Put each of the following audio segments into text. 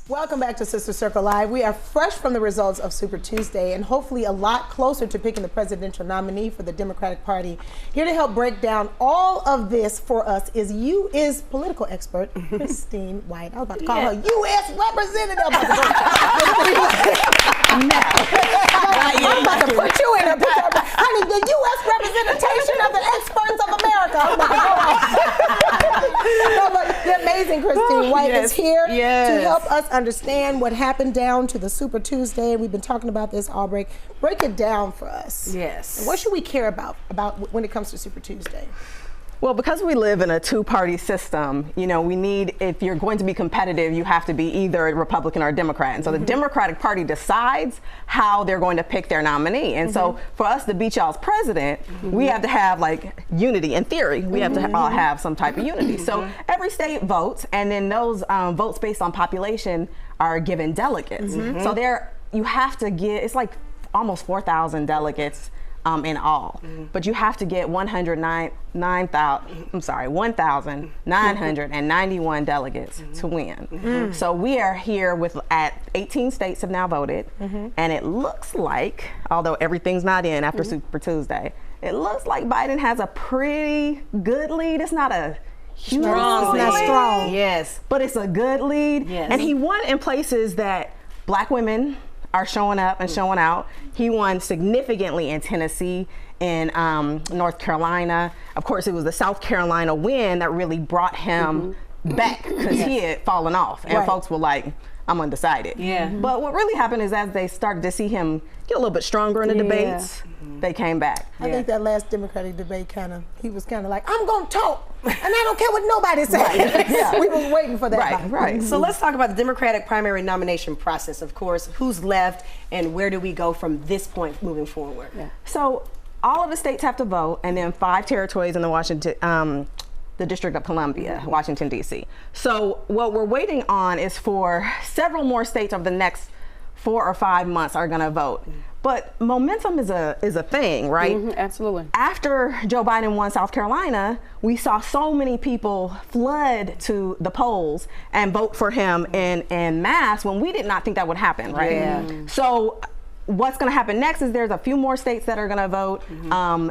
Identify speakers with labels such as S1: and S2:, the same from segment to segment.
S1: Welcome back to Sister Circle Live. We are fresh from the results of Super Tuesday and hopefully a lot closer to picking the presidential nominee for the Democratic Party. Here to help break down all of this for us is U.S. political expert Christine White. I was about to call her U.S. representative. I'm about to put you in a picture. Honey, the U.S. representation of the experts of America. I'm about to go on. The amazing Christine White is here to help us understand what happened down to the Super Tuesday. We've been talking about this all break. Break it down for us.
S2: Yes.
S1: And what should we care about when it comes to Super Tuesday?
S3: Well, because we live in a two-party system, you know, we need, if you're going to be competitive, you have to be either a Republican or a Democrat. And so the Democratic Party decides how they're going to pick their nominee. And so for us to beat y'all's president, we have to have like unity. In theory, we have to all have some type of unity. So every state votes, and then those votes based on population are given delegates. So you have to get, it's like almost 4,000 delegates in all, but you have to get 1,991 delegates to win. So we are here at 18 states have now voted, and it looks like, although everything's not in after Super Tuesday, it looks like Biden has a pretty good lead. It's not a huge
S2: Strong.
S3: lead,
S1: Not strong.
S2: Yes.
S3: but it's a good lead.
S2: Yes.
S3: And he won in places that Black women are showing up and showing out. He won significantly in Tennessee, in North Carolina. Of course, it was the South Carolina win that really brought him back, because he had fallen off, and folks were like, I'm undecided. But what really happened is as they started to see him get a little bit stronger in the debates, they came back.
S1: I think that last Democratic debate he was kind of like, I'm going to talk, and I don't care what nobody says. We were waiting for that.
S3: Right.
S2: So let's talk about the Democratic primary nomination process, of course. Who's left and where do we go from this point moving forward?
S3: So all of the states have to vote, and then 5 territories in the the District of Columbia, Washington, D.C. So what we're waiting on is for several more states over the next 4 or 5 months are going to vote. But momentum is a thing, right?
S4: Absolutely.
S3: After Joe Biden won South Carolina, we saw so many people flood to the polls and vote for him in mass when we did not think that would happen, right? So what's going to happen next is there's a few more states that are going to vote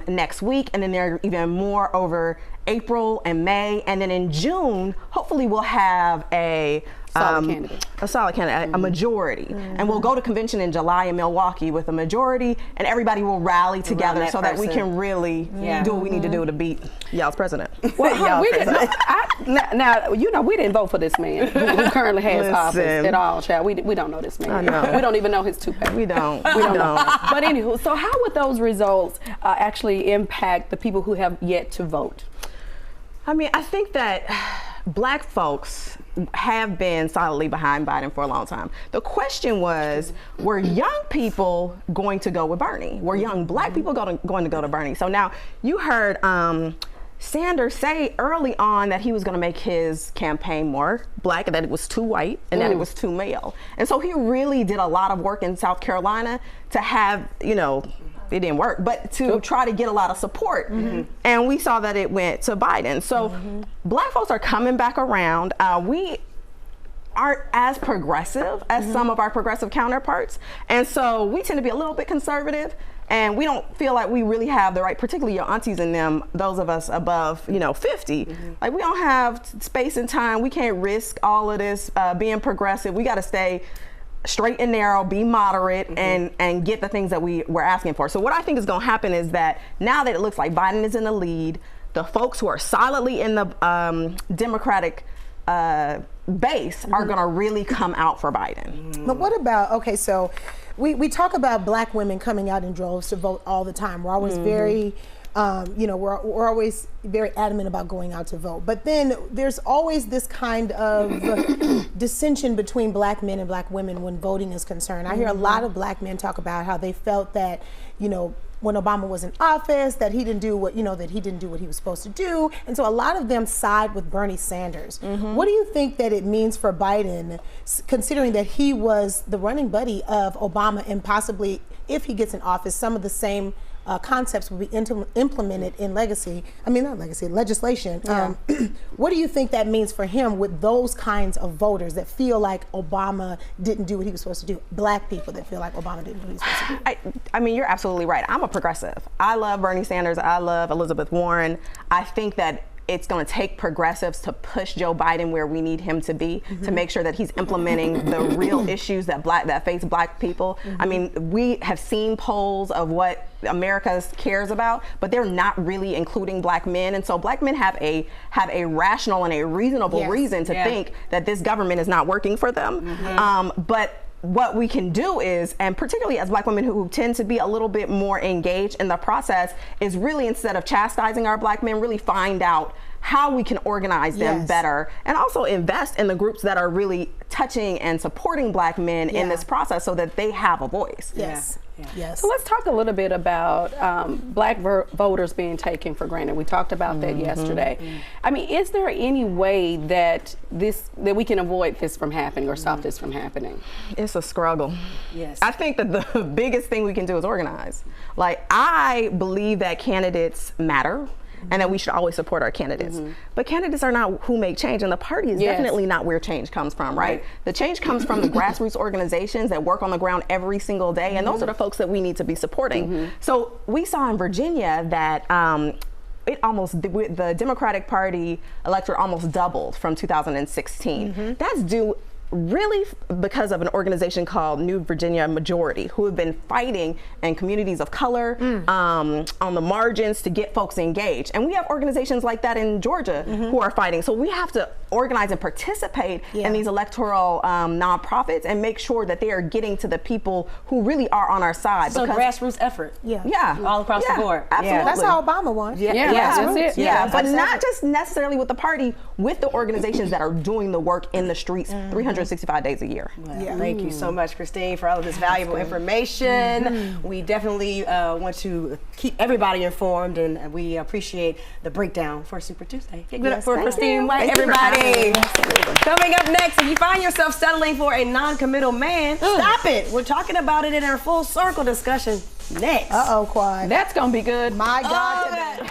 S3: next week, and then there are even more over April and May, and then in June, hopefully we'll have a solid candidate, a majority. And we'll go to convention in July in Milwaukee with a majority, and everybody will rally together so that we can really do what we need to do to beat y'all's president.
S4: Well, now, you know, we didn't vote for this man who currently has office at all, child. We don't know this man.
S3: I know.
S4: We don't even know his toupee.
S3: We don't.
S4: We don't know. But anywho, so how would those results actually impact the people who have yet to vote?
S3: I mean, I think that Black folks have been solidly behind Biden for a long time. The question was, were young people going to go with Bernie? Were young Black people going to go to Bernie? So now you heard Sanders say early on that he was going to make his campaign more Black, and that it was too white, and that it was too male. And so he really did a lot of work in South Carolina to have, you know, it didn't work, but to try to get a lot of support. And we saw that it went to Biden. So Black folks are coming back around. We aren't as progressive as some of our progressive counterparts. And so we tend to be a little bit conservative, and we don't feel like we really have the right, particularly your aunties and them, those of us above, 50. Like, we don't have space and time. We can't risk all of this being progressive. We got to stay straight and narrow, be moderate, and get the things that we're asking for. So what I think is going to happen is that now that it looks like Biden is in the lead, the folks who are solidly in the Democratic base are going to really come out for Biden.
S1: But what about, okay, so we talk about Black women coming out in droves to vote all the time. We're always very we're always very adamant about going out to vote. But then there's always this kind of dissension between Black men and Black women when voting is concerned. I hear a lot of Black men talk about how they felt that, when Obama was in office, that he didn't do what he was supposed to do. And so a lot of them side with Bernie Sanders. What do you think that it means for Biden, considering that he was the running buddy of Obama, and possibly, if he gets in office, some of the same concepts will be implemented in legislation. What do you think that means for him with those kinds of voters that feel like Obama didn't do what he was supposed to do? Black people that feel like Obama didn't do what he was supposed to do.
S3: I mean, you're absolutely right. I'm a progressive. I love Bernie Sanders. I love Elizabeth Warren. I think that it's going to take progressives to push Joe Biden where we need him to be, to make sure that he's implementing the real issues that face black people. I mean, we have seen polls of what America cares about, but they're not really including black men. And so black men have a rational and a reasonable reason to think that this government is not working for them. But what we can do is, and particularly as black women who tend to be a little bit more engaged in the process, is really, instead of chastising our black men, really find out how we can organize them better, and also invest in the groups that are really touching and supporting black men in this process so that they have a voice.
S1: Yes.
S4: So let's talk a little bit about black voters being taken for granted. We talked about that yesterday. I mean, is there any way that we can avoid this from happening or stop this from happening?
S3: It's a struggle.
S2: Yes.
S3: I think that the biggest thing we can do is organize. Like, I believe that candidates matter, and that we should always support our candidates. But candidates are not who make change, and the party is definitely not where change comes from, right? The change comes from the grassroots organizations that work on the ground every single day, and those are the folks that we need to be supporting. So we saw in Virginia that the Democratic Party electorate almost doubled from 2016. That's due really because of an organization called New Virginia Majority, who have been fighting in communities of color on the margins to get folks engaged. And we have organizations like that in Georgia who are fighting. So we have to organize and participate in these electoral nonprofits and make sure that they are getting to the people who really are on our side.
S2: So grassroots effort. All across the board.
S3: Absolutely.
S1: That's how Obama won.
S4: That's it.
S3: But not just necessarily with the party, with the organizations that are doing the work in the streets 365 days a year.
S2: Thank you so much, Christine, for all of this valuable information. We definitely want to keep everybody informed, and we appreciate the breakdown for Super Tuesday. Give it up for Christine White, everybody. Coming up next, if you find yourself settling for a non-committal man, stop it. We're talking about it in our full circle discussion next.
S1: Quad.
S4: That's gonna be good.
S1: My God.